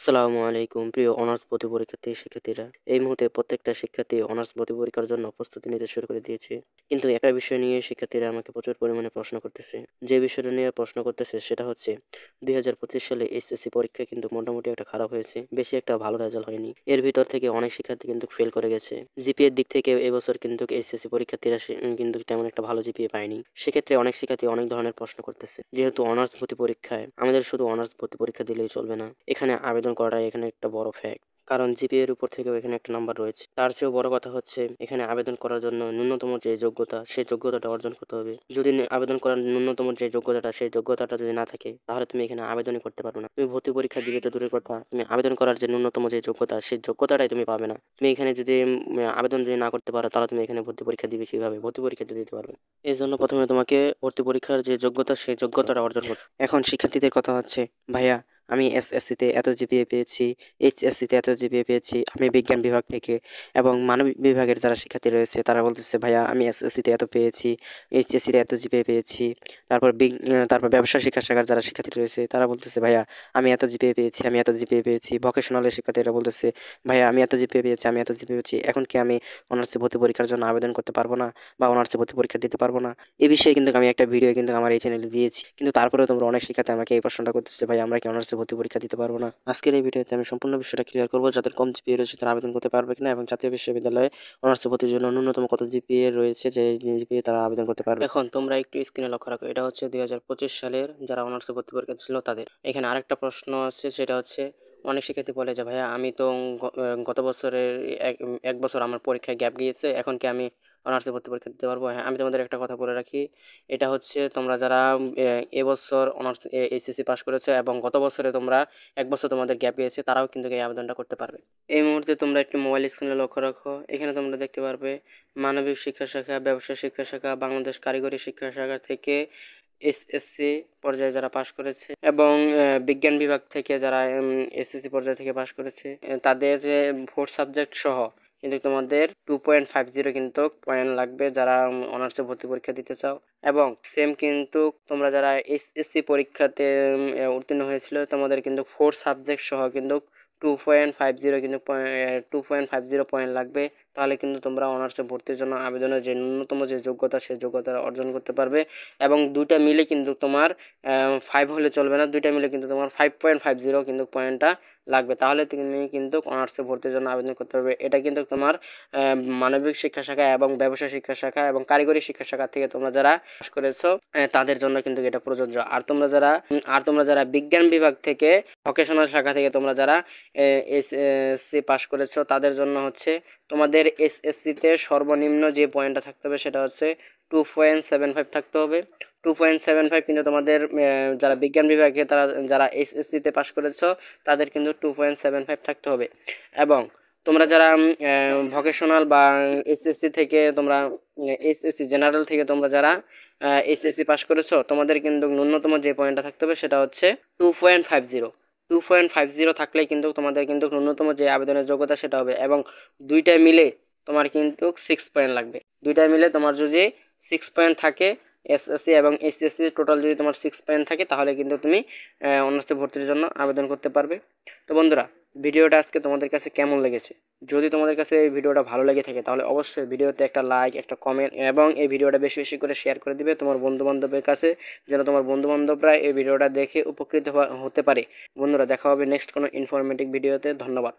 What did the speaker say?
আসসালামু আলাইকুম প্রিয় অনার্স ভর্তি পরীক্ষার্থী শিক্ষার্থীরা। এই মুহূর্তে প্রত্যেকটা শিক্ষার্থী অনার্স ভর্তি পরীক্ষার জন্য প্রস্তুতি নিতে শুরু করে দিয়েছে। কিন্তু একটা বিষয় নিয়ে শিক্ষার্থীরা আমাকে প্রচুর পরিমাণে প্রশ্ন করতেছে। যে বিষয়টা নিয়ে প্রশ্ন করতেছে সেটা হচ্ছে 2025 সালে এইচএসসি পরীক্ষা কিন্তু মোটামুটি একটা খারাপ হয়েছে। বেশি একটা ভালো রেজাল্ট হয়নি। এর ভিতর থেকে অনেক শিক্ষার্থী কিন্তু ফেল করে গেছে। জিপিএ এর দিক থেকে এবছর কিন্তু এইচএসসি পরীক্ষার্থীরা কিন্তু তেমন একটা ভালো জিপিএ পায়নি। সেক্ষেত্রে অনেক শিক্ষার্থী অনেক ধরনের প্রশ্ন করতেছে। যেহেতু অনার্স ভর্তি পরীক্ষায় আমাদের শুধু অনার্স ভর্তি পরীক্ষা দিলেই চলবে না। এখানে আবেদন করাটাই এখানে একটা বড় ফ্যাক্ট। কারণ জিপিএ এর উপর থেকেও এখানে একটা নাম্বার রয়েছে। তার চেয়েও বড় কথা হচ্ছে এখানে আবেদন করার জন্য ন্যূনতম যে যোগ্যতা সেই যোগ্যতাটা অর্জন করতে হবে। যদি আবেদন করার ন্যূনতম যে যোগ্যতাটা সেই যোগ্যতাটা যদি না থাকে তাহলে তুমি এখানে আবেদনই করতে পারবে না। তুমি ভর্তি পরীক্ষা দিবে তো দূরের কথা, তুমি আবেদন করার যে ন্যূনতম যে যোগ্যতা সেই যোগ্যতাটাই তুমি পাবে না। তুমি এখানে যদি আবেদন যদি না করতে পারো তাহলে তুমি এখানে ভর্তি পরীক্ষা দিবে কিভাবে? ভর্তি পরীক্ষা দিতে পারবে না। এই জন্য প্রথমে তোমাকে ভর্তি পরীক্ষার যে যোগ্যতা সেই যোগ্যতাটা অর্জন করতে। এখন শিক্ষার্থীদের কথা হচ্ছে, ভাইয়া আমি এসএসসিতে এত জিপিএ পেয়েছি, এইচএসসিতে এত জিপিএ পেয়েছি, আমি বিজ্ঞান বিভাগ থেকে। এবং মানবিক বিভাগের যারা শিক্ষার্থী রয়েছে তারা বলতেছে, ভাইয়া আমি এসএসসিতে এত পেয়েছি, এইচএসসিতে এত জিপিএ পেয়েছি। তারপর ব্যবসা শিক্ষা শাখার যারা শিক্ষার্থী রয়েছে তারা বলতেছে, ভাইয়া আমি এত জিপিএ পেয়েছি, আমি এত জিপিএ পেয়েছি। ভোকেশনালের শিক্ষার্থীরা বলতেছে, ভাইয়া আমি এত জিপিএ পেয়েছি, আমি এত জিপিএ পেয়েছি। এখন কি আমি অনার্সে ভর্তি পরীক্ষার জন্য আবেদন করতে পারবো না বা অনার্সে ভর্তি পরীক্ষা দিতে পারবো না? এই বিষয়ে কিন্তু আমি একটা ভিডিও কিন্তু আমার এই চ্যানেলে দিয়েছি। কিন্তু তারপরেও তোমরা অনেক শিক্ষার্থী আমাকে এই প্রশ্নটা করতেছে, ভাই আমরা কি অনার্সে ভর্তি পরীক্ষা দিতে পারবো না? আজকের এই ভিডিওতে আমি সম্পূর্ণ বিষয়টা ক্লিয়ার করবো, যাদের কম জিপিএ রয়েছে তারা আবেদন করতে পারবে কিনা এবং জাতীয় বিশ্ববিদ্যালয়ে অনার্সে ভর্তির জন্য ন্যূনতম কত জিপিএ রয়েছে যে জিপিএ তারা আবেদন করতে পারবে। এখন তোমরা একটু স্ক্রিনে লক্ষ্য রাখো, এটা হচ্ছে 2025 সালের যারা অনার্সে ভর্তি পরীক্ষা ছিল তাদের। এখানে আরেকটা প্রশ্ন আছে, সেটা হচ্ছে অনেক শিক্ষার্থী বলে যে, ভাইয়া আমি তো গত বছরের এক বছর আমার পরীক্ষায় গ্যাপ গিয়েছে, এখন কি আমি অনার্সে ভর্তি পরীক্ষা দিতে পারবো? হ্যাঁ, আমি তোমাদের একটা কথা বলে রাখি, এটা হচ্ছে তোমরা যারা এবছর অনার্স এইচএসসি পাস করেছে এবং গত বছরে তোমরা এক বছর তোমাদের গ্যাপ গিয়েছে, তারাও কিন্তু এই আবেদনটা করতে পারবে। এই মুহূর্তে তোমরা একটু মোবাইল স্ক্রিনে লক্ষ্য রাখো, এখানে তোমরা দেখতে পারবে মানবিক শিক্ষা শাখা, ব্যবসা শিক্ষা শাখা, বাংলাদেশ কারিগরি শিক্ষা শাখা থেকে এসএসসি পর্যায়ে যারা পাশ করেছে এবং বিজ্ঞান বিভাগ থেকে যারা এসএসসি পর্যায় থেকে পাশ করেছে তাদের যে ভোট সাবজেক্ট সহ কিন্তু তোমাদের 2.50 কিন্তু পয়েন্ট লাগবে যারা অনার্সে ভর্তি পরীক্ষা দিতে চাও। এবং সেম কিন্তু তোমরা যারা এসএসসি পরীক্ষাতে উত্তীর্ণ হয়েছিল তোমাদের কিন্তু 4 সাবজেক্ট সহ কিন্তু 2.50 কিন্তু 2.50 পয়েন্ট লাগবে। তাহলে কিন্তু তোমরা অনার্সে ভর্তির জন্য আবেদনের যে ন্যূনতম যে যোগ্যতা সেই যোগ্যতা অর্জন করতে পারবে। এবং দুইটা মিলে কিন্তু তোমার 5 হলে চলবে না, দুইটা মিলে কিন্তু তোমার 5.50 কিন্তু পয়েন্টটা লাগবে। তাহলে তুমি কিন্তু অনার্সে ভর্তির জন্য আবেদন করতে পারবে। এটা কিন্তু তোমার মানবিক শিক্ষা শাখা এবং ব্যবসা শিক্ষা শাখা এবং কারিগরি শিক্ষা শাখা থেকে তোমরা যারা পাস করেছো তাদের জন্য কিন্তু এটা প্রযোজ্য। আর তোমরা যারা বিজ্ঞান বিভাগ থেকে ভোকেশনাল শাখা থেকে তোমরা যারা এসএসসি পাস করেছো তাদের জন্য হচ্ছে তোমাদের এসএসসিতে সর্বনিম্ন যে পয়েন্টটা থাকতে হবে সেটা হচ্ছে 2.75 থাকতে হবে। 2.75 কিন্তু তোমাদের যারা বিজ্ঞান বিভাগে তারা যারা এসএসসিতে পাস করেছো তাদের কিন্তু 2.75 থাকতে হবে। এবং তোমরা যারা ভোকেশনাল বা এসএসসি থেকে তোমরা এসএসসি জেনারেল থেকে তোমরা যারা এসএসসি পাস করেছো তোমাদের কিন্তু ন্যূনতম যে পয়েন্টটা থাকতে হবে সেটা হচ্ছে 2.50। 2.50 থাকলেই কিন্তু তোমাদের কিন্তু ন্যূনতম যে আবেদনের যোগ্যতা সেটা হবে। এবং দুইটা মিলে তোমার কিন্তু 6 পয়েন্ট লাগবে। দুইটা মিলে তোমার যদি 6 পয়েন্ট থাকে, এসএসসি এবং এইচএসসি টোটাল যদি তোমার 6 পয়েন্ট থাকে তাহলে কিন্তু তুমি অনার্সে ভর্তির জন্য আবেদন করতে পারবে। তো বন্ধুরা, ভিডিওটা আজকে তোমাদের কাছে কেমন লেগেছে? যদি তোমাদের কাছে এই ভিডিওটা ভালো লেগে থাকে তাহলে অবশ্যই ভিডিওতে একটা লাইক, একটা কমেন্ট এবং এই ভিডিওটা বেশি বেশি করে শেয়ার করে দিবে তোমার বন্ধুবান্ধবের কাছে, যেন তোমার বন্ধুবান্ধবরা এই ভিডিওটা দেখে উপকৃত হতে পারে। বন্ধুরা, দেখা হবে নেক্সট কোনো ইনফরমেটিভ ভিডিওতে। ধন্যবাদ।